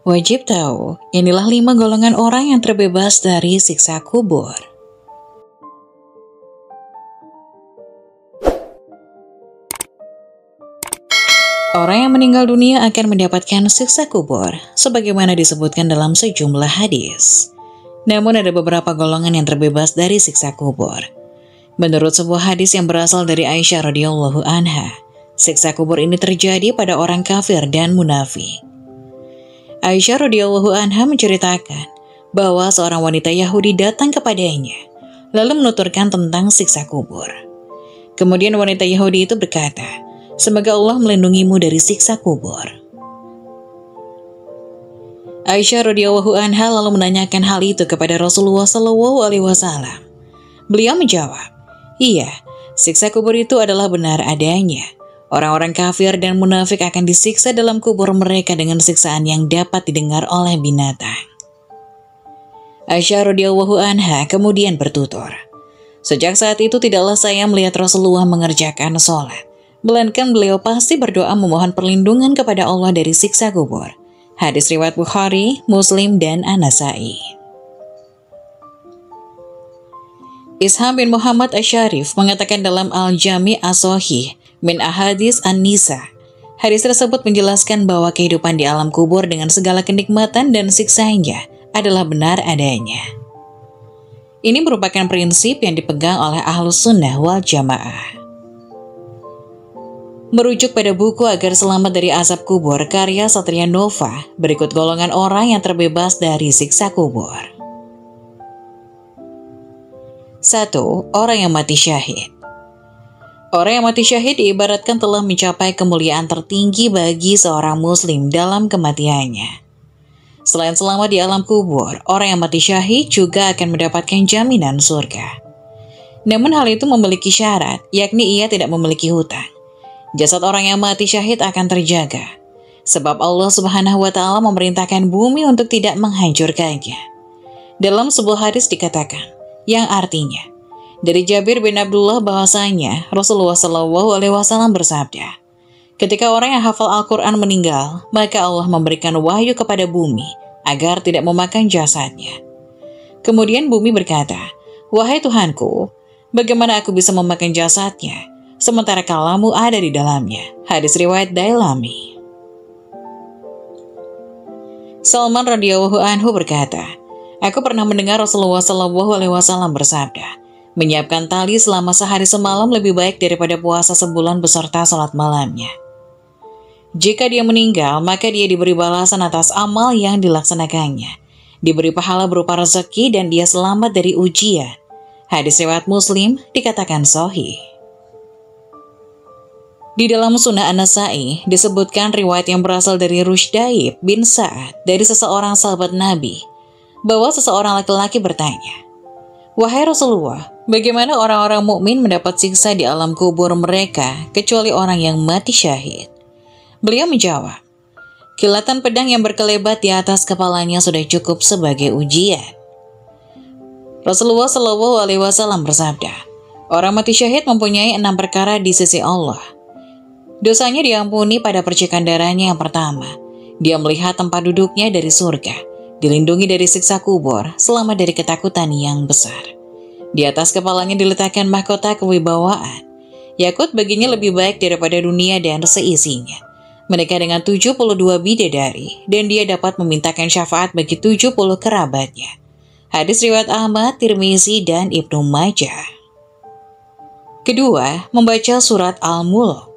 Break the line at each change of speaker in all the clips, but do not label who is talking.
Wajib tahu, inilah 5 golongan orang yang terbebas dari siksa kubur. Orang yang meninggal dunia akan mendapatkan siksa kubur, sebagaimana disebutkan dalam sejumlah hadis. Namun ada beberapa golongan yang terbebas dari siksa kubur. Menurut sebuah hadis yang berasal dari Aisyah radhiyallahu anha, siksa kubur ini terjadi pada orang kafir dan munafik. Aisyah radhiyallahu anha menceritakan bahwa seorang wanita Yahudi datang kepadanya, lalu menuturkan tentang siksa kubur. Kemudian wanita Yahudi itu berkata, "Semoga Allah melindungimu dari siksa kubur." Aisyah radhiyallahu anha lalu menanyakan hal itu kepada Rasulullah SAW. Beliau menjawab, "Iya, siksa kubur itu adalah benar adanya. Orang-orang kafir dan munafik akan disiksa dalam kubur mereka dengan siksaan yang dapat didengar oleh binatang." Aisyah radhiyallahu anha kemudian bertutur, "Sejak saat itu tidaklah saya melihat Rasulullah mengerjakan sholat, melainkan beliau pasti berdoa memohon perlindungan kepada Allah dari siksa kubur." Hadis riwayat Bukhari, Muslim, dan An-Nasa'i. Isham bin Muhammad Asy-Syarif mengatakan dalam Al-Jami' As-Shahih min Ahadits An-Nisa, hadis tersebut menjelaskan bahwa kehidupan di alam kubur dengan segala kenikmatan dan siksanya adalah benar adanya. Ini merupakan prinsip yang dipegang oleh Ahlus Sunnah wal Jamaah. Merujuk pada buku Agar Selamat dari Azab Kubur karya Satria Nova, berikut golongan orang yang terbebas dari siksa kubur. 1. Orang yang mati syahid. Orang yang mati syahid diibaratkan telah mencapai kemuliaan tertinggi bagi seorang muslim dalam kematiannya. Selain selamat di alam kubur, orang yang mati syahid juga akan mendapatkan jaminan surga. Namun hal itu memiliki syarat, yakni ia tidak memiliki hutang. Jasad orang yang mati syahid akan terjaga, sebab Allah Subhanahu wa Ta'ala memerintahkan bumi untuk tidak menghancurkannya. Dalam sebuah hadis dikatakan, yang artinya, dari Jabir bin Abdullah bahwasanya Rasulullah SAW bersabda, "Ketika orang yang hafal Al-Quran meninggal, maka Allah memberikan wahyu kepada bumi agar tidak memakan jasadnya. Kemudian bumi berkata, 'Wahai Tuhanku, bagaimana aku bisa memakan jasadnya, sementara kalamu ada di dalamnya?' Hadis riwayat Dailami. Salman radhiyallahu anhu berkata, "Aku pernah mendengar Rasulullah SAW bersabda, menyiapkan tali selama sehari semalam lebih baik daripada puasa sebulan beserta salat malamnya. Jika dia meninggal, maka dia diberi balasan atas amal yang dilaksanakannya, diberi pahala berupa rezeki, dan dia selamat dari ujian." Hadis riwayat Muslim dikatakan sahih. Di dalam Sunnah An-Nasa'i disebutkan riwayat yang berasal dari Rushdayib bin Sa'ad dari seseorang sahabat Nabi, bahwa seseorang laki-laki bertanya, "Wahai Rasulullah, bagaimana orang-orang mukmin mendapat siksa di alam kubur mereka kecuali orang yang mati syahid?" Beliau menjawab, "Kilatan pedang yang berkelebat di atas kepalanya sudah cukup sebagai ujian." Rasulullah SAW bersabda, "Orang mati syahid mempunyai 6 perkara di sisi Allah. Dosanya diampuni pada percikan darahnya yang pertama. Dia melihat tempat duduknya dari surga, dilindungi dari siksa kubur, selamat dari ketakutan yang besar. Di atas kepalanya diletakkan mahkota kewibawaan. Yakut baginya lebih baik daripada dunia dan seisinya. Menikah dengan 72 bidadari, dan dia dapat memintakan syafaat bagi 70 kerabatnya." Hadis riwayat Ahmad, Tirmizi, dan Ibnu Majah. Kedua, membaca surat Al-Mulk.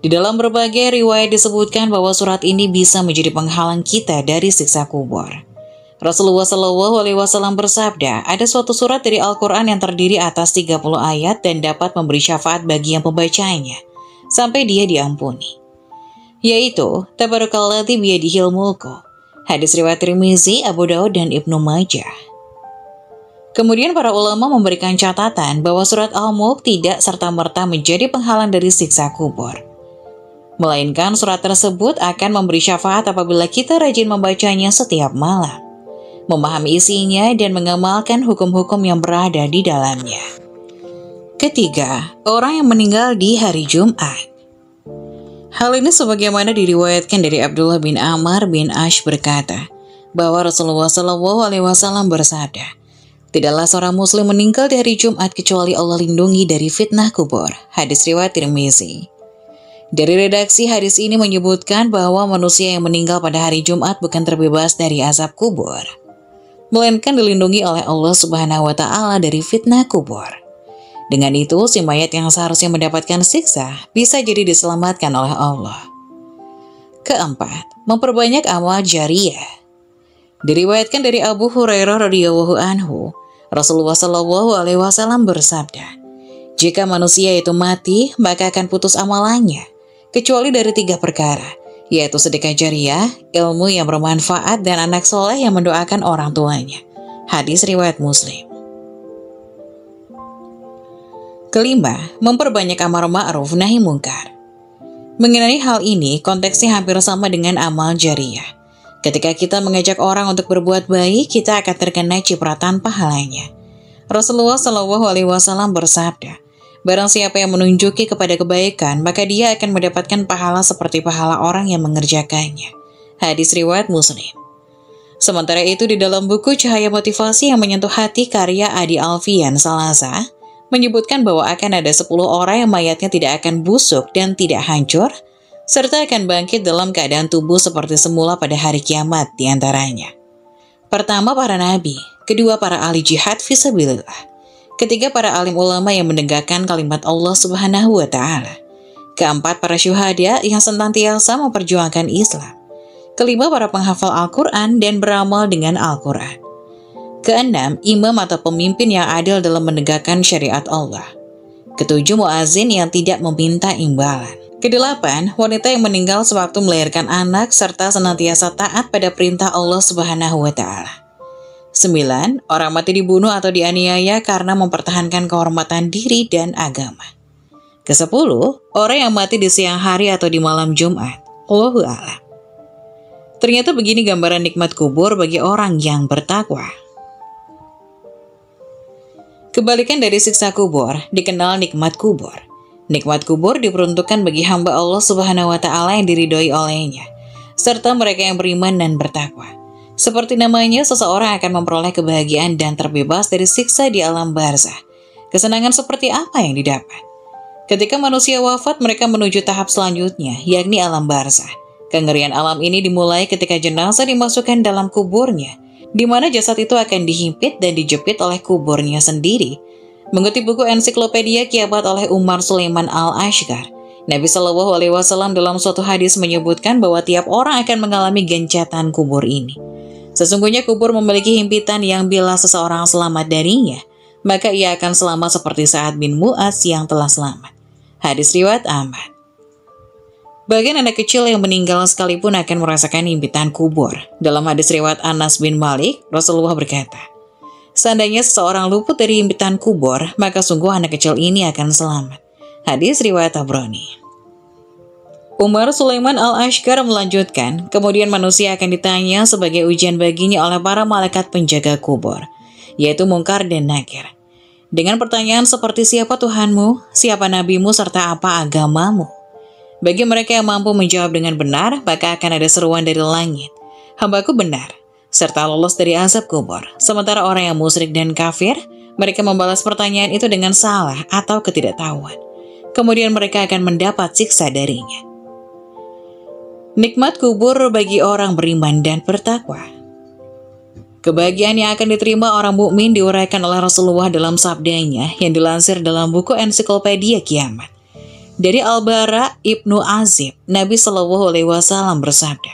Di dalam berbagai riwayat disebutkan bahwa surat ini bisa menjadi penghalang kita dari siksa kubur. Rasulullah SAW bersabda, ada suatu surat dari Al-Quran yang terdiri atas 30 ayat dan dapat memberi syafaat bagi yang membacanya, sampai dia diampuni. Yaitu, Tabarakalladzi biyadihil mulku. Hadis riwayat Tirmizi, Abu Daud, dan Ibnu Majah. Kemudian para ulama memberikan catatan bahwa surat Al-Mulk tidak serta-merta menjadi penghalang dari siksa kubur. Melainkan surat tersebut akan memberi syafaat apabila kita rajin membacanya setiap malam, memahami isinya, dan mengamalkan hukum-hukum yang berada di dalamnya. Ketiga, orang yang meninggal di hari Jumat. Hal ini sebagaimana diriwayatkan dari Abdullah bin Amr bin Ash berkata, bahwa Rasulullah SAW bersabda, tidaklah seorang muslim meninggal di hari Jumat kecuali Allah lindungi dari fitnah kubur. Hadis riwayat Tirmizi. Dari redaksi hadis ini menyebutkan bahwa manusia yang meninggal pada hari Jumat bukan terbebas dari azab kubur, melainkan dilindungi oleh Allah Subhanahu wa Ta'ala dari fitnah kubur. Dengan itu, si mayat yang seharusnya mendapatkan siksa bisa jadi diselamatkan oleh Allah. Keempat, memperbanyak amal jariyah. Diriwayatkan dari Abu Hurairah radhiyallahu anhu, Rasulullah SAW bersabda, jika manusia itu mati, maka akan putus amalannya, kecuali dari 3 perkara, yaitu sedekah jariyah, ilmu yang bermanfaat, dan anak soleh yang mendoakan orang tuanya. Hadis riwayat Muslim. Kelima, memperbanyak amar ma'ruf nahi mungkar. Mengenai hal ini, konteksnya hampir sama dengan amal jariyah. Ketika kita mengajak orang untuk berbuat baik, kita akan terkena cipratan pahalanya. Rasulullah SAW bersabda, barang siapa yang menunjuki kepada kebaikan, maka dia akan mendapatkan pahala seperti pahala orang yang mengerjakannya. Hadis riwayat Muslim. Sementara itu, di dalam buku Cahaya Motivasi yang Menyentuh Hati karya Adi Alfian Salasa, menyebutkan bahwa akan ada 10 orang yang mayatnya tidak akan busuk dan tidak hancur, serta akan bangkit dalam keadaan tubuh seperti semula pada hari kiamat diantaranya. Pertama, para nabi. Kedua, para ahli jihad fisabilillah. Ketiga, para alim ulama yang menegakkan kalimat Allah Subhanahu wa Ta'ala. Keempat, para syuhada yang senantiasa memperjuangkan Islam. Kelima, para penghafal Al-Quran dan beramal dengan Al-Quran. Keenam, imam atau pemimpin yang adil dalam menegakkan syariat Allah. Ketujuh, muazin yang tidak meminta imbalan. Kedelapan, wanita yang meninggal sewaktu melahirkan anak serta senantiasa taat pada perintah Allah Subhanahu wa Ta'ala. 9. Orang mati dibunuh atau dianiaya karena mempertahankan kehormatan diri dan agama. Ke-10, orang yang mati di siang hari atau di malam Jumat. Allahu a'lam. Ternyata begini gambaran nikmat kubur bagi orang yang bertakwa. Kebalikan dari siksa kubur, dikenal nikmat kubur. Nikmat kubur diperuntukkan bagi hamba Allah Subhanahu wa Ta'ala yang diridhoi olehnya, serta mereka yang beriman dan bertakwa. Seperti namanya, seseorang akan memperoleh kebahagiaan dan terbebas dari siksa di alam barzah. Kesenangan seperti apa yang didapat? Ketika manusia wafat, mereka menuju tahap selanjutnya, yakni alam barzah. Kengerian alam ini dimulai ketika jenazah dimasukkan dalam kuburnya, di mana jasad itu akan dihimpit dan dijepit oleh kuburnya sendiri. Mengutip buku ensiklopedia Kiamat oleh Umar Sulaiman Al-Ashqar, Nabi SAW dalam suatu hadis menyebutkan bahwa tiap orang akan mengalami gencatan kubur ini. Sesungguhnya kubur memiliki himpitan yang bila seseorang selamat darinya, maka ia akan selamat seperti Sa'ad bin Mu'adz yang telah selamat. Hadis riwayat Ahmad. Bagian anak kecil yang meninggal sekalipun akan merasakan himpitan kubur. Dalam hadis riwayat Anas bin Malik, Rasulullah berkata, seandainya seseorang luput dari himpitan kubur, maka sungguh anak kecil ini akan selamat. Hadis riwayat Tabrani. Umar Sulaiman Al-Ashqar melanjutkan, kemudian manusia akan ditanya sebagai ujian baginya oleh para malaikat penjaga kubur, yaitu Munkar dan Nakir. Dengan pertanyaan seperti siapa Tuhanmu, siapa nabimu, serta apa agamamu? Bagi mereka yang mampu menjawab dengan benar, maka akan ada seruan dari langit, hambaku benar, serta lolos dari azab kubur. Sementara orang yang musyrik dan kafir, mereka membalas pertanyaan itu dengan salah atau ketidaktahuan. Kemudian mereka akan mendapat siksa darinya. Nikmat kubur bagi orang beriman dan bertakwa. Kebahagiaan yang akan diterima orang mukmin diuraikan oleh Rasulullah dalam sabdanya yang dilansir dalam buku ensiklopedia Kiamat. Dari Al-Bara Ibnu Azib, Nabi SAW bersabda,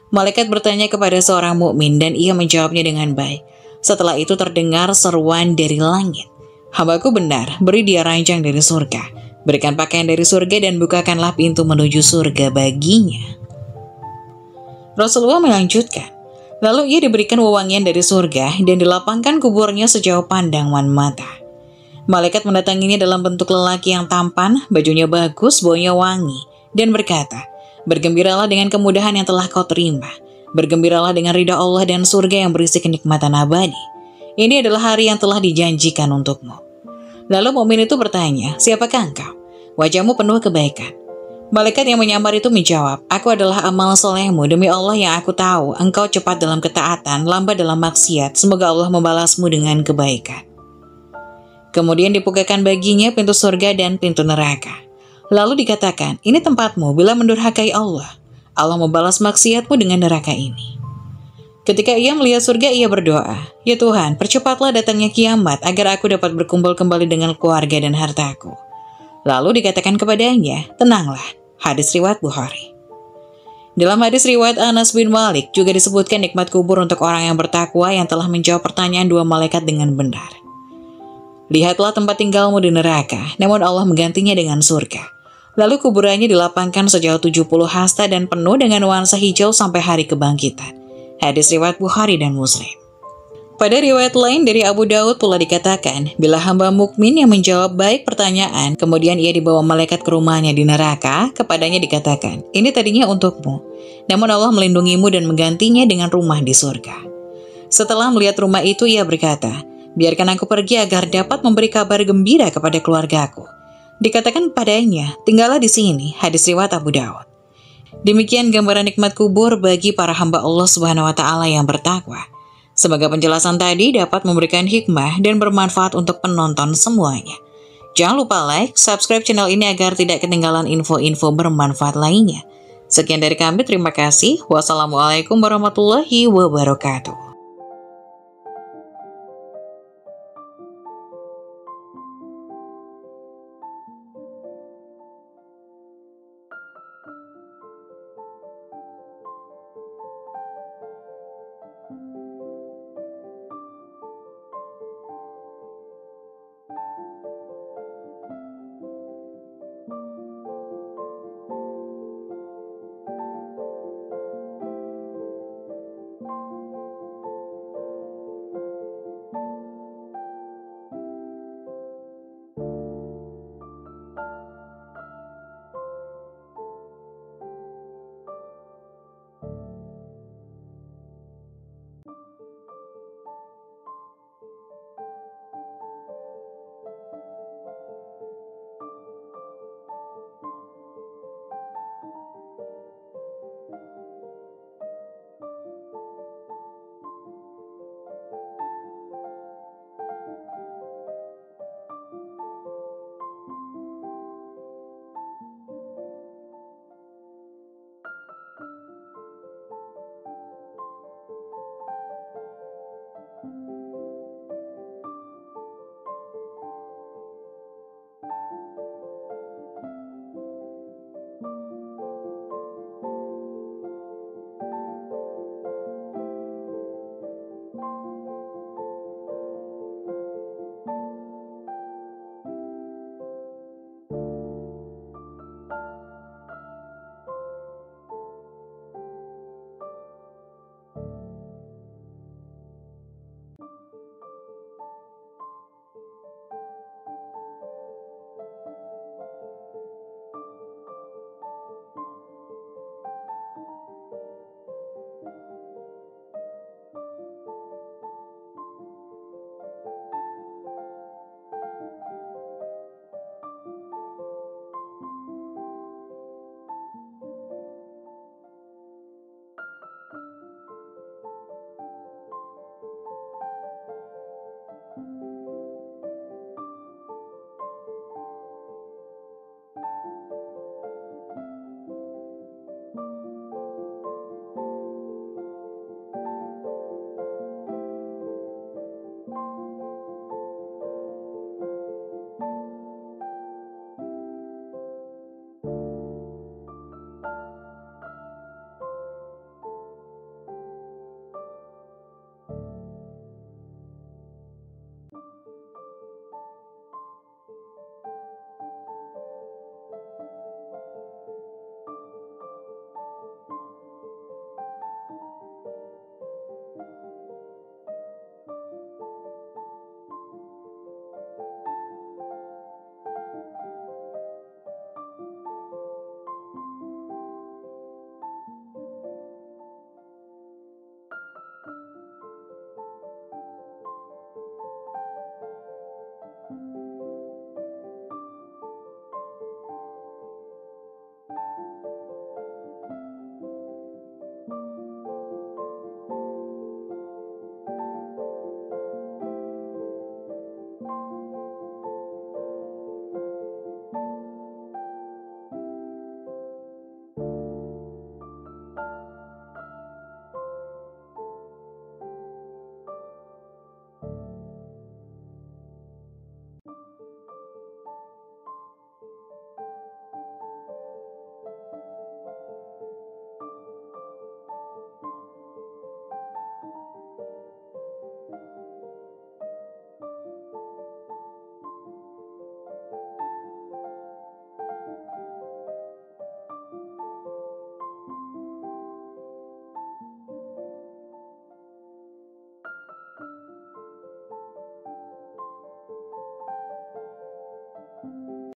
malaikat bertanya kepada seorang mukmin dan ia menjawabnya dengan baik. Setelah itu terdengar seruan dari langit, hambaku benar, beri dia ranjang dari surga, berikan pakaian dari surga dan bukakanlah pintu menuju surga baginya. Rasulullah melanjutkan, lalu ia diberikan wewangian dari surga dan dilapangkan kuburnya sejauh pandangan mata. Malaikat mendatanginya dalam bentuk lelaki yang tampan, bajunya bagus, baunya wangi, dan berkata, bergembiralah dengan kemudahan yang telah kau terima. Bergembiralah dengan ridha Allah dan surga yang berisi kenikmatan abadi. Ini adalah hari yang telah dijanjikan untukmu. Lalu mukmin itu bertanya, siapakah engkau? Wajahmu penuh kebaikan. Malaikat yang menyamar itu menjawab, "Aku adalah amal solehmu, demi Allah yang aku tahu, engkau cepat dalam ketaatan, lambat dalam maksiat, semoga Allah membalasmu dengan kebaikan." Kemudian dibukakan baginya pintu surga dan pintu neraka. Lalu dikatakan, "Ini tempatmu bila mendurhakai Allah. Allah membalas maksiatmu dengan neraka ini." Ketika ia melihat surga, ia berdoa, "Ya Tuhan, percepatlah datangnya kiamat agar aku dapat berkumpul kembali dengan keluarga dan hartaku." Lalu dikatakan kepadanya, "Tenanglah." Hadis riwayat Bukhari. Dalam hadis riwayat Anas bin Malik juga disebutkan nikmat kubur untuk orang yang bertakwa yang telah menjawab pertanyaan dua malaikat dengan benar. "Lihatlah tempat tinggalmu di neraka, namun Allah menggantinya dengan surga." Lalu kuburannya dilapangkan sejauh 70 hasta dan penuh dengan nuansa hijau sampai hari kebangkitan. Hadis riwayat Bukhari dan Muslim. Pada riwayat lain dari Abu Daud pula dikatakan, bila hamba mukmin yang menjawab baik pertanyaan, kemudian ia dibawa malaikat ke rumahnya di neraka, kepadanya dikatakan, "Ini tadinya untukmu, namun Allah melindungimu dan menggantinya dengan rumah di surga." Setelah melihat rumah itu, ia berkata, "Biarkan aku pergi agar dapat memberi kabar gembira kepada keluargaku." Dikatakan padanya, "Tinggallah di sini." Hadis riwayat Abu Daud. Demikian gambaran nikmat kubur bagi para hamba Allah Subhanahu wa Ta'ala yang bertakwa. Semoga penjelasan tadi dapat memberikan hikmah dan bermanfaat untuk penonton semuanya. Jangan lupa like, subscribe channel ini agar tidak ketinggalan info-info bermanfaat lainnya. Sekian dari kami, terima kasih. Wassalamualaikum warahmatullahi wabarakatuh.